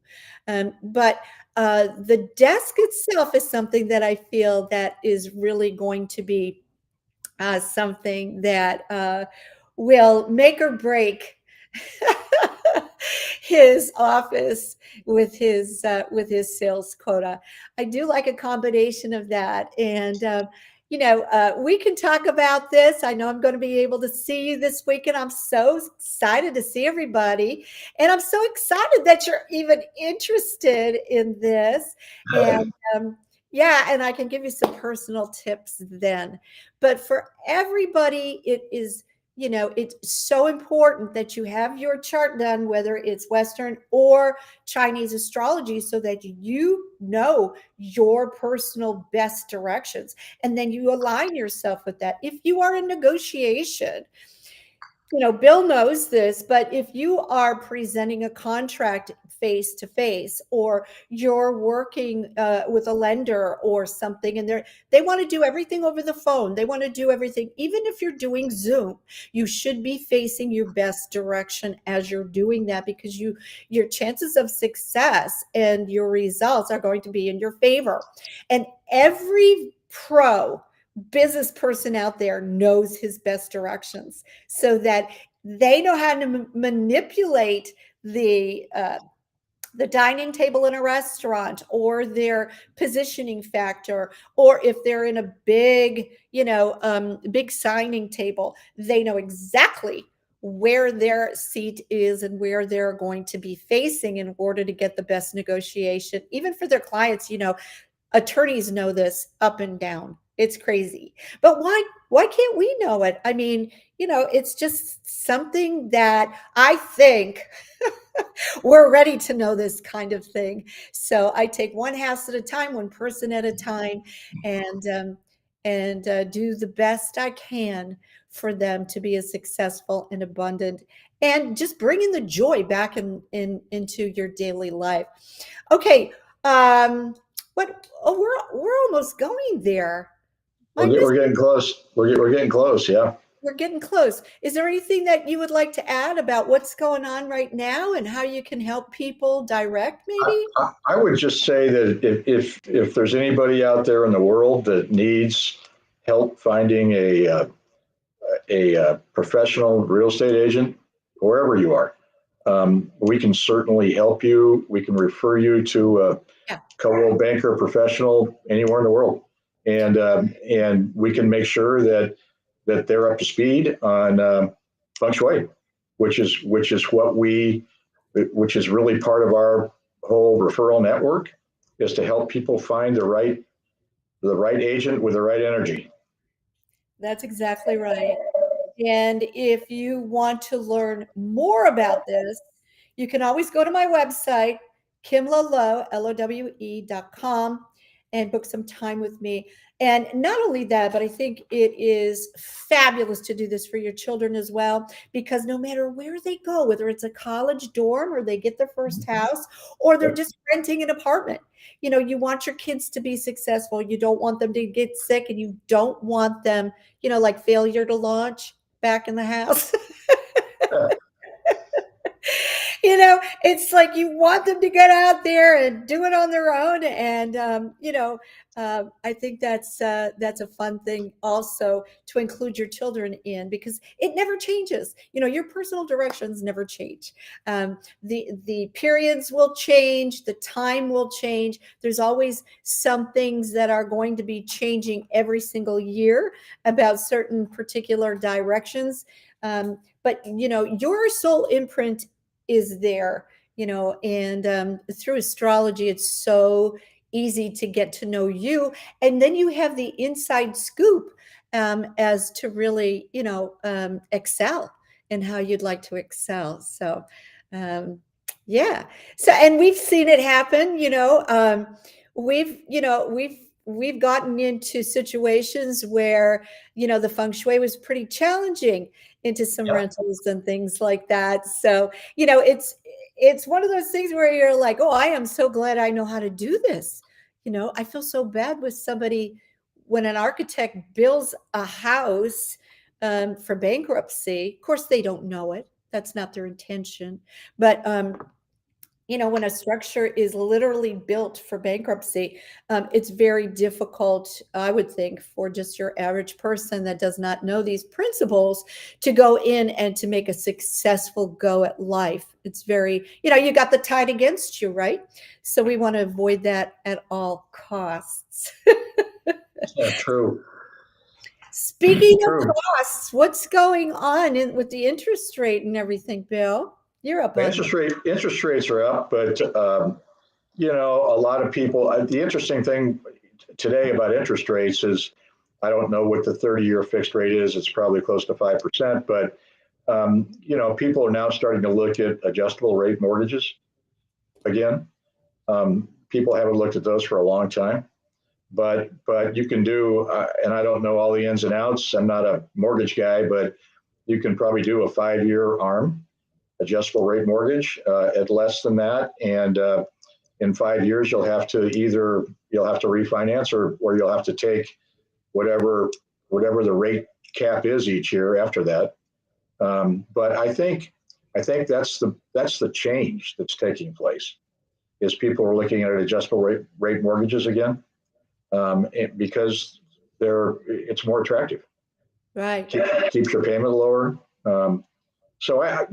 But the desk itself is something that I feel that is really going to be something that will make or break his office with his sales quota. I do like a combination of that, and we can talk about this. I know I'm going to be able to see you this weekend. I'm so excited to see everybody, and I'm so excited that you're even interested in this. And yeah, and I can give you some personal tips then. But for everybody, it's so important that you have your chart done, whether it's Western or Chinese astrology, so that you know your personal best directions. And then you align yourself with that. If you are in negotiation, Bill knows this, but if you are presenting a contract face to face, or you're working with a lender or something, and they want to do everything over the phone, they want to do everything, even if you're doing Zoom, you should be facing your best direction as you're doing that, because your chances of success and your results are going to be in your favor. And every pro business person out there knows his best directions, so that they know how to manipulate the dining table in a restaurant, or their positioning factor, or if they're in a big signing table, they know exactly where their seat is and where they're going to be facing in order to get the best negotiation. Even for their clients, attorneys know this up and down. It's crazy. But why can't we know it? I mean, it's just something that I think we're ready to know this kind of thing. So I take one house at a time, one person at a time, and do the best I can for them to be as successful and abundant, and just bringing the joy back into your daily life. Okay. What? Oh, we're almost going there. My goodness, We're getting close. We're getting close. Yeah. we're getting close. Is there anything that you would like to add about what's going on right now and how you can help people direct, maybe? I would just say that if there's anybody out there in the world that needs help finding a professional real estate agent, wherever you are, we can certainly help you. We can refer you to a Yeah. banker professional anywhere in the world, and we can make sure that they're up to speed on Feng Shui, which is really part of our whole referral network, is to help people find the right agent with the right energy. That's exactly right. And if you want to learn more about this, you can always go to my website, kimlalowe.com, and book some time with me. And not only that, but I think it is fabulous to do this for your children as well, because no matter where they go, whether it's a college dorm or they get their first house, or they're just renting an apartment, you want your kids to be successful. You don't want them to get sick, and you don't want them, like failure to launch back in the house. it's like you want them to get out there and do it on their own. And, I think that's a fun thing also to include your children in, because it never changes. Your personal directions never change. The periods will change, the time will change. There's always some things that are going to be changing every single year about certain particular directions. But your soul imprint is there, and through astrology, it's so easy to get to know you. And then you have the inside scoop as to really, excel in how you'd like to excel. So, yeah. So, and we've seen it happen, we've gotten into situations where, the feng shui was pretty challenging into some Yep. rentals and things like that. So, it's one of those things where you're like, oh, I am so glad I know how to do this. I feel so bad with somebody when an architect builds a house for bankruptcy. Of course, they don't know it. That's not their intention. But when a structure is literally built for bankruptcy, it's very difficult, I would think, for just your average person that does not know these principles to go in and to make a successful go at life. It's very, you got the tide against you, right? So we want to avoid that at all costs. Yeah, true. Speaking of True. costs, what's going on with the interest rate and everything, Bill? You're up The on that. interest rates are up, but a lot of people. The interesting thing today about interest rates is I don't know what the 30-year fixed rate is. It's probably close to 5%, but people are now starting to look at adjustable rate mortgages again. People haven't looked at those for a long time, but you can do, and I don't know all the ins and outs. I'm not a mortgage guy, but you can probably do a 5-year ARM adjustable rate mortgage at less than that, and in 5 years you'll have to refinance, or you'll have to take whatever the rate cap is each year after that. But I think that's the change that's taking place, is people are looking at adjustable rate mortgages again, because it's more attractive. Right. Keeps your payment lower. So I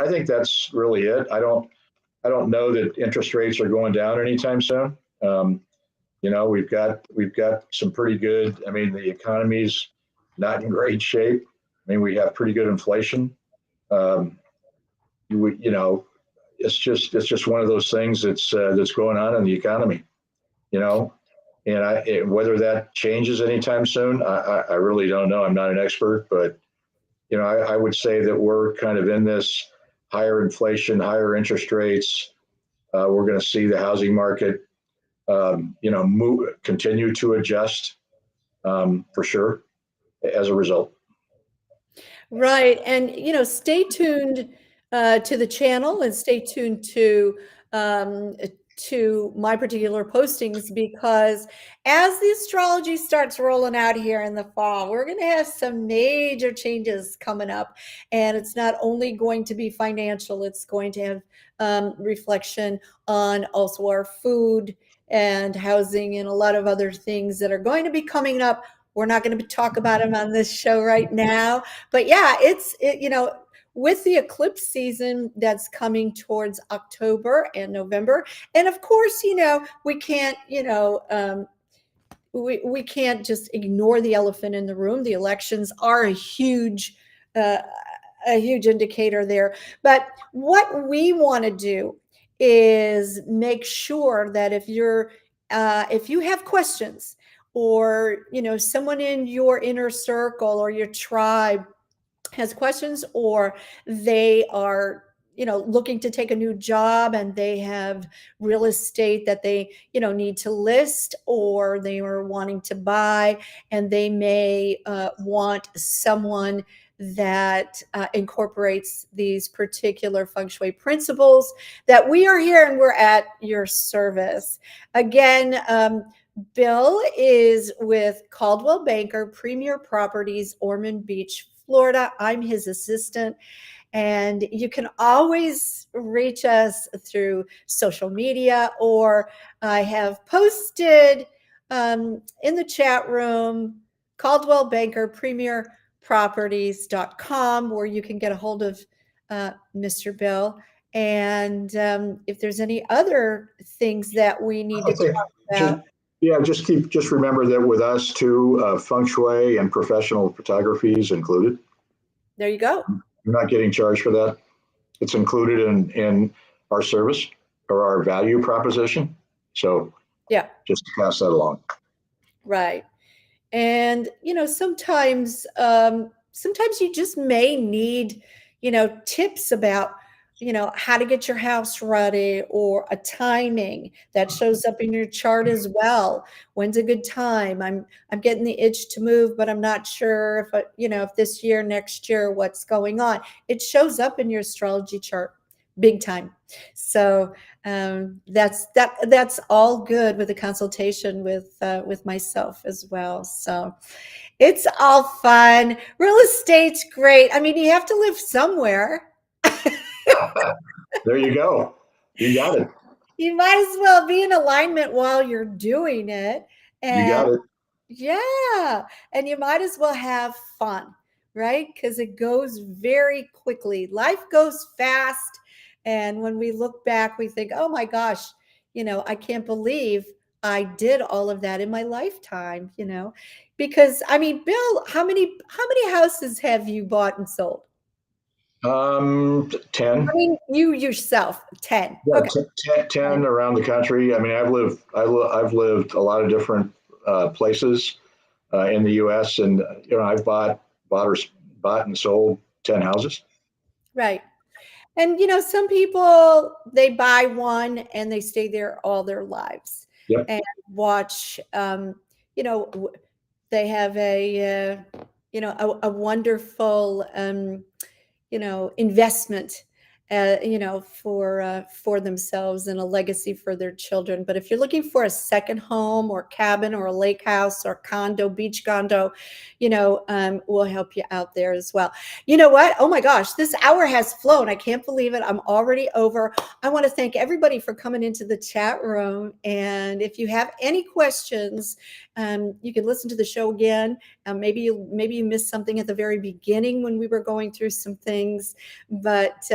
think that's really it. I don't know that interest rates are going down anytime soon. We've got some pretty good. I mean, the economy's not in great shape. I mean, we have pretty good inflation. It's just one of those things that's going on in the economy. And whether that changes anytime soon, I really don't know. I'm not an expert, but I would say that we're kind of in this higher inflation, higher interest rates. We're going to see the housing market, continue to adjust, for sure, as a result. Right. And, stay tuned to the channel, and stay tuned to my particular postings, because as the astrology starts rolling out here in the fall, we're going to have some major changes coming up. And it's not only going to be financial, it's going to have reflection on also our food and housing and a lot of other things that are going to be coming up. We're not going to talk about them on this show right now, but yeah, with the eclipse season that's coming towards October and November, and of course, we can't, we can't just ignore the elephant in the room. The elections are uh, a huge indicator there. But what we want to do is make sure that if you have questions, or someone in your inner circle or your tribe has questions, or they are looking to take a new job and they have real estate that they need to list, or they are wanting to buy, and they may want someone that incorporates these particular feng shui principles, that we are here and we're at your service. Again, Bill is with Caldwell Banker Premier Properties, Ormond Beach, Florida. I'm his assistant. And you can always reach us through social media, or I have posted in the chat room, Caldwell Banker Premier Properties.com, where you can get a hold of Mr. Bill. And if there's any other things that we need to talk about. Just remember that with us too, Feng Shui and professional photography is included. There you go. You're not getting charged for that. It's included in our service or our value proposition. So yeah, just to pass that along. Right. And, sometimes you just may need, tips about, how to get your house ready, or a timing that shows up in your chart as well. When's a good time? I'm getting the itch to move, but I'm not sure if, if this year, next year, what's going on. It shows up in your astrology chart big time. So that's all good with a consultation with myself as well. So it's all fun. Real estate's great. I mean, you have to live somewhere. There you go. You got it. You might as well be in alignment while you're doing it. You got it. Yeah. And you might as well have fun, right? Because it goes very quickly. Life goes fast. And when we look back, we think, oh my gosh, I can't believe I did all of that in my lifetime, because I mean, Bill, how many houses have you bought and sold? 10. I mean, you yourself, 10. Yeah, okay. 10 around the country. I mean, I've lived a lot of different places in the U.S. and I've bought and sold 10 houses. Right. And some people, they buy one and they stay there all their lives. Yep. And watch. They have a wonderful investment, for themselves, and a legacy for their children. But if you're looking for a second home or cabin or a lake house or condo, beach condo, we'll help you out there as well. You know what? Oh my gosh, this hour has flown. I can't believe it. I'm already over. I want to thank everybody for coming into the chat room. And if you have any questions, you can listen to the show again. Maybe you missed something at the very beginning when we were going through some things, but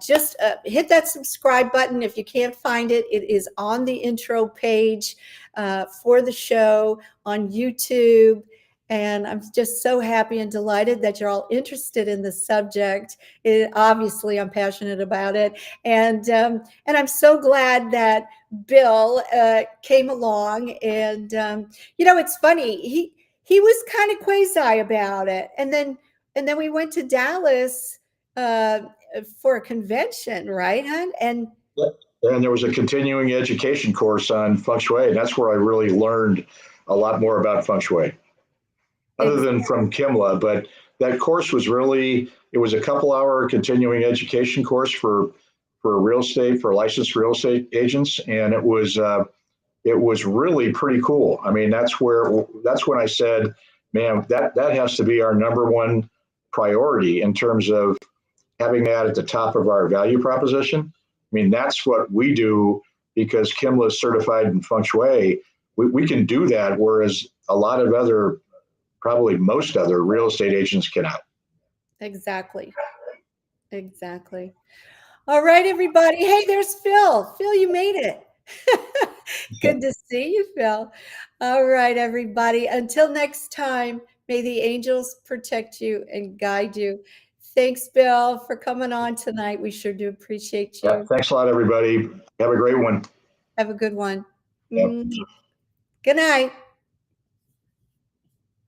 just hit that subscribe button. If you can't find it, it is on the intro page for the show on YouTube. And I'm just so happy and delighted that you're all interested in the subject. Obviously, I'm passionate about it. And I'm so glad that Bill came along. And, it's funny. He was kind of quasi about it. And then we went to Dallas for a convention, right, hon? And there was a continuing education course on Feng Shui. And that's where I really learned a lot more about Feng Shui, other than from Kimla. But that course was it was a couple-hour continuing education course for licensed real estate agents. And it was really pretty cool. I mean, that's when I said, man, that has to be our number one priority in terms of having that at the top of our value proposition. I mean, that's what we do, because Kimla is certified in Feng Shui. We can do that, whereas a lot of probably most other real estate agents cannot. Exactly. All right, everybody. Hey, there's Phil. Phil, you made it. Good to see you, Phil. All right, everybody. Until next time, may the angels protect you and guide you. Thanks, Bill, for coming on tonight. We sure do appreciate you. Yeah, thanks a lot, everybody. Have a great one. Have a good one. Yeah. Good night.